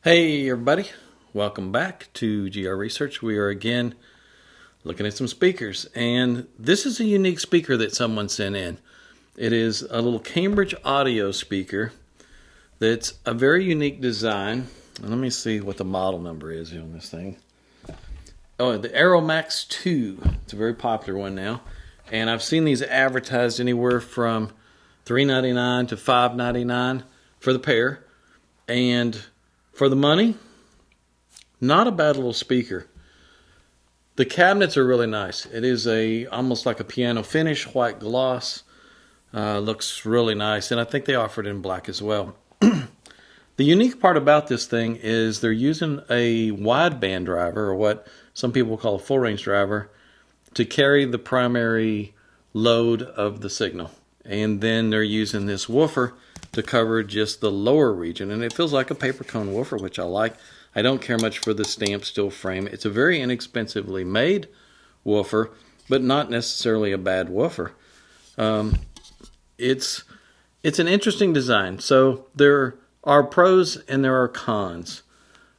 Hey everybody, welcome back to GR Research. We are again looking at some speakers, and this is a unique speaker that someone sent in. It is a little Cambridge audio speaker that's a very unique design. And let me see what the model number is on this thing. Oh, the AeroMax 2. It's a very popular one now, and I've seen these advertised anywhere from $3.99 to $5.99 for the pair, and for the money, not a bad little speaker. The cabinets are really nice. It is almost like a piano finish, white gloss. Looks really nice, and I think they offer it in black as well. The unique part about this thing is they're using a wideband driver, or what some people call a full range driver, to carry the primary load of the signal. And then they're using this woofer to cover just the lower region, and it feels like a paper cone woofer, which I like. I don't care much for the stamped steel frame. It's a very inexpensively made woofer, but not necessarily a bad woofer. It's an interesting design. So there are pros and there are cons,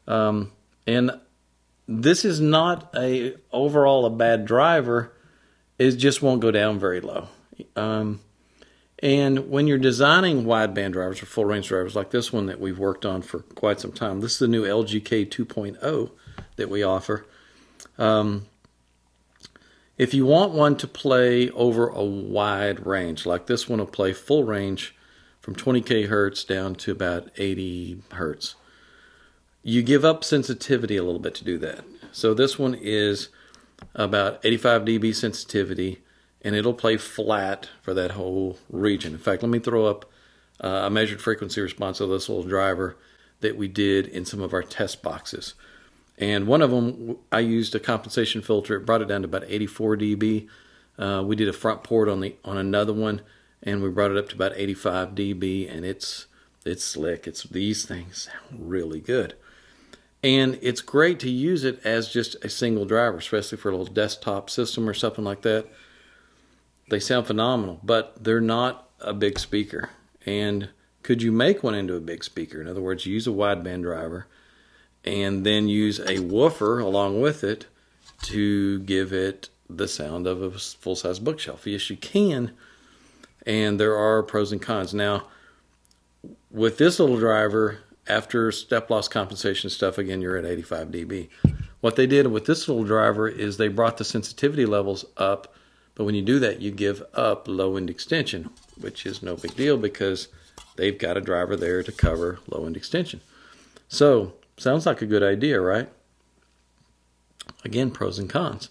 and this is not overall a bad driver. It just won't go down very low. And when you're designing wideband drivers or full-range drivers like this one that we've worked on for quite some time, this is the new LGK 2.0 that we offer. If you want one to play over a wide range, like this one will play full range from 20k hertz down to about 80 hertz, you give up sensitivity a little bit to do that. So this one is about 85 dB sensitivity, and it'll play flat for that whole region. In fact, let me throw up a measured frequency response of this little driver that we did in some of our test boxes. And one of them, I used a compensation filter. It brought it down to about 84 dB. We did a front port on another one, and we brought it up to about 85 dB, and it's slick. These things sound really good. And it's great to use it as just a single driver, especially for a little desktop system or something like that. They sound phenomenal, but they're not a big speaker. And could you make one into a big speaker? In other words, use a wideband driver and then use a woofer along with it to give it the sound of a full-size bookshelf. Yes, you can, and there are pros and cons. Now, with this little driver, after step loss compensation stuff, again, you're at 85 dB. What they did with this little driver is they brought the sensitivity levels up. But when you do that, you give up low-end extension, which is no big deal because they've got a driver there to cover low-end extension. So, sounds like a good idea, right? Again, pros and cons.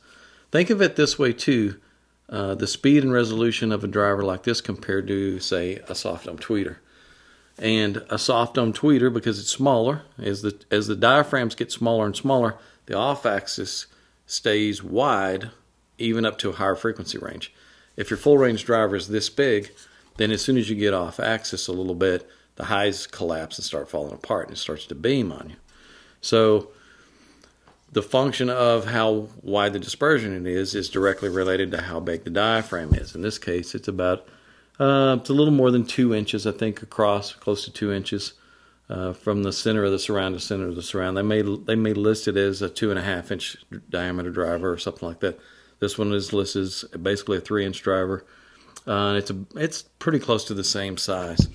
Think of it this way, too. The speed and resolution of a driver like this compared to, say, a soft dome tweeter. And a soft dome tweeter, because it's smaller, as the diaphragms get smaller and smaller, the off-axis stays wide, even up to a higher frequency range. If your full range driver is this big, then as soon as you get off axis a little bit, the highs collapse and start falling apart, and it starts to beam on you. So the function of how wide the dispersion it is directly related to how big the diaphragm is. In this case, it's about it's a little more than 2 inches, I think, across, close to 2 inches from the center of the surround to center of the surround. They may list it as a 2.5 inch diameter driver or something like that. This one is listed as basically a 3-inch driver. It's pretty close to the same size.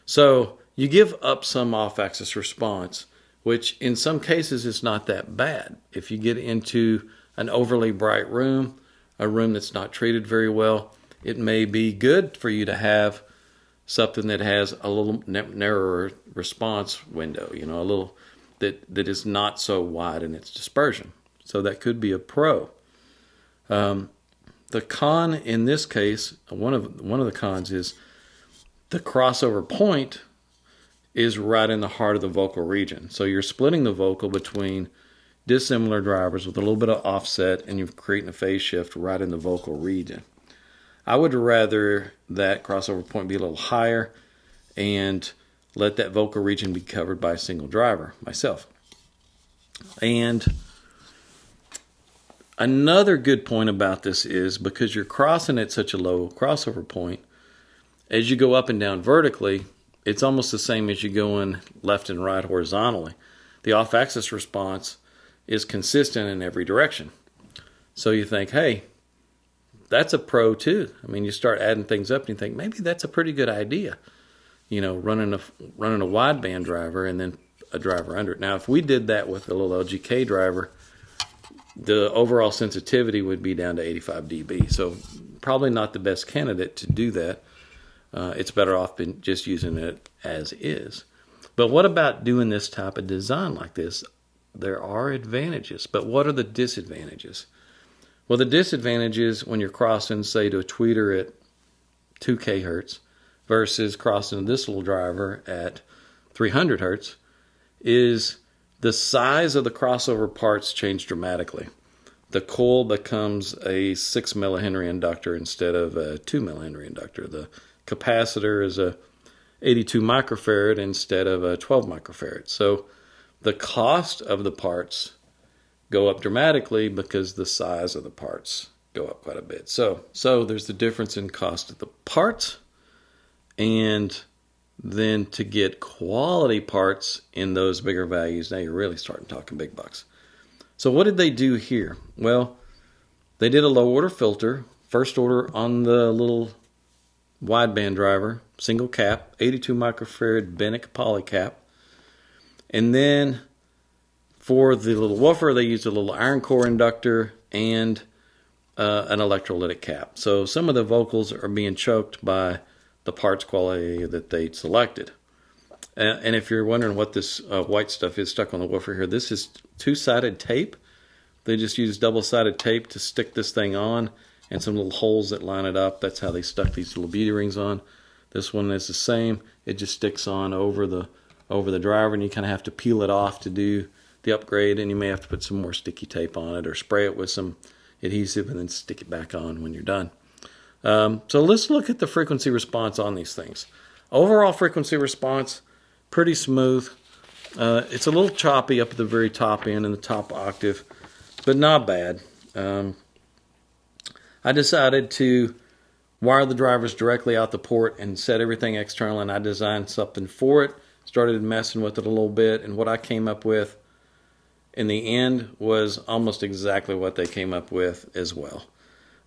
So you give up some off-axis response, which in some cases is not that bad. If you get into an overly bright room, a room that's not treated very well, it may be good for you to have something that has a little narrower response window, a little that is not so wide in its dispersion. So that could be a pro. The con in this case, one of the cons is the crossover point is right in the heart of the vocal region. So you're splitting the vocal between dissimilar drivers with a little bit of offset, and you're creating a phase shift right in the vocal region. I would rather that crossover point be a little higher and let that vocal region be covered by a single driver myself. And another good point about this is because you're crossing at such a low crossover point, as you go up and down vertically, it's almost the same as you going left and right horizontally. the off-axis response is consistent in every direction. So you think, hey, that's a pro too. I mean, you start adding things up and you think, maybe that's a pretty good idea. You know, running a wideband driver and then a driver under it. Now, if we did that with a little LGK driver, the overall sensitivity would be down to 85 dB. So probably not the best candidate to do that. It's better off just using it as is. But what about doing this type of design like this? There are advantages, but what are the disadvantages? Well, the disadvantages when you're crossing, say, to a tweeter at 2 kHz versus crossing this little driver at 300 Hz is the size of the crossover parts change dramatically. The coil becomes a 6 millihenry inductor instead of a 2 millihenry inductor. The capacitor is a 82 microfarad instead of a 12 microfarad. So the cost of the parts go up dramatically because the size of the parts go up quite a bit. So there's the difference in cost of the parts, and then to get quality parts in those bigger values, now you're really starting talking big bucks. So what did they do here? Well, they did a low order filter, first order on the little wideband driver, single cap, 82 microfarad Bennett poly cap. And then for the little woofer, they used a little iron core inductor and an electrolytic cap. So some of the vocals are being choked by the parts quality that they selected. And if you're wondering what this white stuff is stuck on the woofer here, this is two-sided tape. They just use double-sided tape to stick this thing on, and some little holes that line it up. That's how they stuck these little beauty rings on. This one is the same. It just sticks on over the driver, and you kind of have to peel it off to do the upgrade, and you may have to put some more sticky tape on it or spray it with some adhesive and then stick it back on when you're done. So let's look at the frequency response on these things. Overall frequency response, pretty smooth. It's a little choppy up at the very top end in the top octave, but not bad. I decided to wire the drivers directly out the port and set everything external, and I designed something for it. Started messing with it a little bit, and what I came up with in the end was almost exactly what they came up with as well.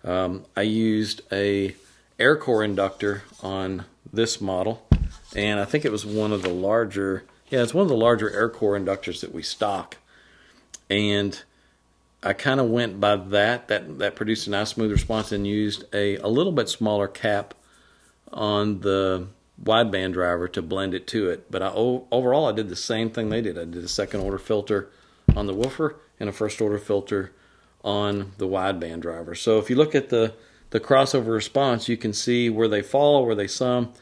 I used a air core inductor on this model, and I think it was one of the larger, it's one of the larger air core inductors that we stock. And I kind of went by that produced a nice smooth response, and used a little bit smaller cap on the wideband driver to blend it to it. But overall I did the same thing they did. I did a second order filter on the woofer and a first order filter on the wideband driver. So if you look at the crossover response, you can see where they fall, where they sum.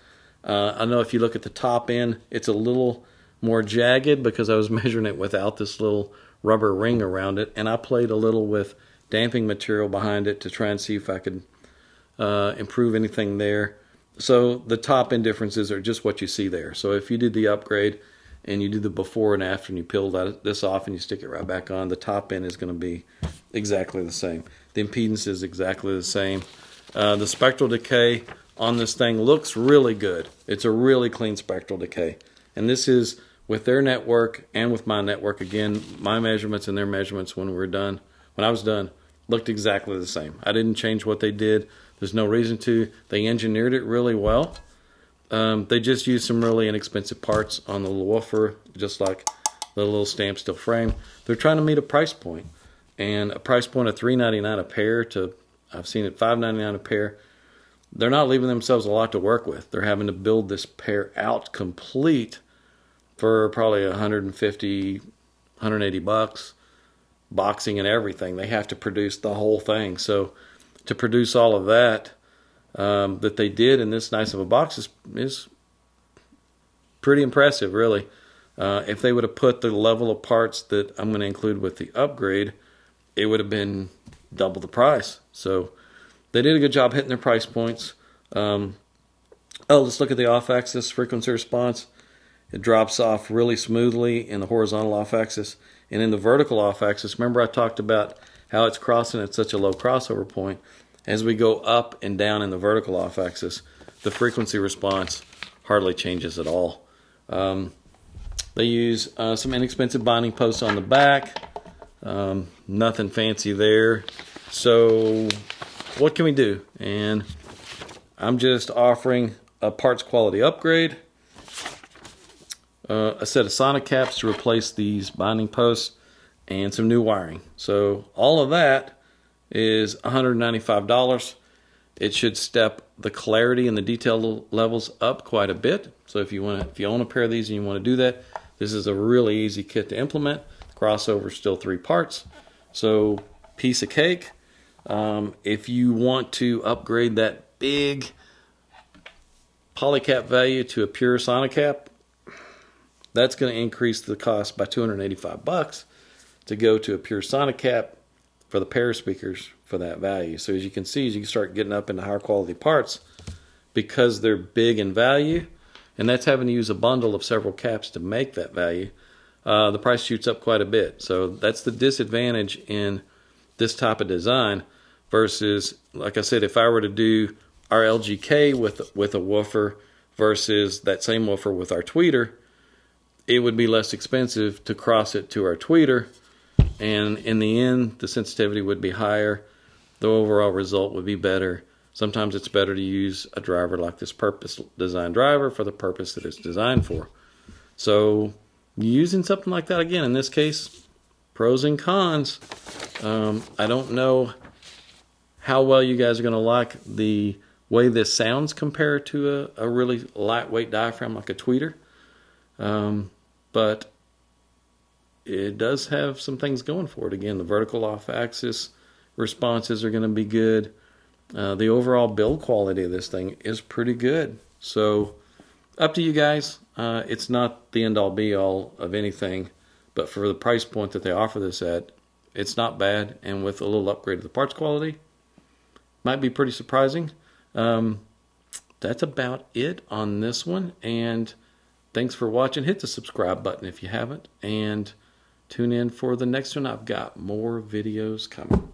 I know if you look at the top end, it's a little more jagged because I was measuring it without this little rubber ring around it, and I played a little with damping material behind it to try and see if I could improve anything there. So the top end differences are just what you see there. So if you did the upgrade and you do the before and after, and you peel this off and you stick it right back on, the top end is going to be exactly the same. The impedance is exactly the same. The spectral decay on this thing looks really good. It's a really clean spectral decay. And this is with their network and with my network. Again, my measurements and their measurements when I was done, looked exactly the same. I didn't change what they did. There's no reason to. They engineered it really well. They just used some really inexpensive parts on the little woofer, just like the little stamp steel frame. They're trying to meet a price point, and a price point of $3.99 a pair to, I've seen it $5.99 a pair. They're not leaving themselves a lot to work with. They're having to build this pair out complete for probably $150, $180, boxing and everything. They have to produce the whole thing. So to produce all of that that they did in this nice of a box is pretty impressive, really. If they would have put the level of parts that I'm going to include with the upgrade, it would have been double the price. So they did a good job hitting their price points. Let's look at the off-axis frequency response. It drops off really smoothly in the horizontal off-axis. And in the vertical off-axis, remember I talked about how it's crossing at such a low crossover point. As we go up and down in the vertical off-axis, the frequency response hardly changes at all. They use some inexpensive binding posts on the back. Nothing fancy there. So what can we do? And I'm just offering a parts quality upgrade, a set of Sonic caps to replace these binding posts, and some new wiring. So all of that is $195. It should step the clarity and the detail levels up quite a bit. So if you own a pair of these and you want to do that, this is a really easy kit to implement. The crossover is still 3 parts, so piece of cake. If you want to upgrade that big polycap value to a pure Sonicap, that's going to increase the cost by $285 to go to a pure Sonicap for the pair of speakers for that value. So as you can see, as you start getting up into higher quality parts, because they're big in value, and that's having to use a bundle of several caps to make that value, the price shoots up quite a bit. So that's the disadvantage in this type of design versus, like I said, if I were to do our LGK with a woofer versus that same woofer with our tweeter, it would be less expensive to cross it to our tweeter, and in the end the sensitivity would be higher, the overall result would be better. Sometimes it's better to use a driver like this purpose designed driver for the purpose that it's designed for. So using something like that, again, in this case, pros and cons. I don't know how well you guys are going to like the way this sounds compared to a really lightweight diaphragm like a tweeter. But it does have some things going for it. Again, the vertical off-axis responses are going to be good. The overall build quality of this thing is pretty good. So up to you guys. It's not the end-all be-all of anything, but for the price point that they offer this at, it's not bad. And with a little upgrade of the parts quality, might be pretty surprising. That's about it on this one. And thanks for watching. Hit the subscribe button if you haven't, and tune in for the next one. I've got more videos coming.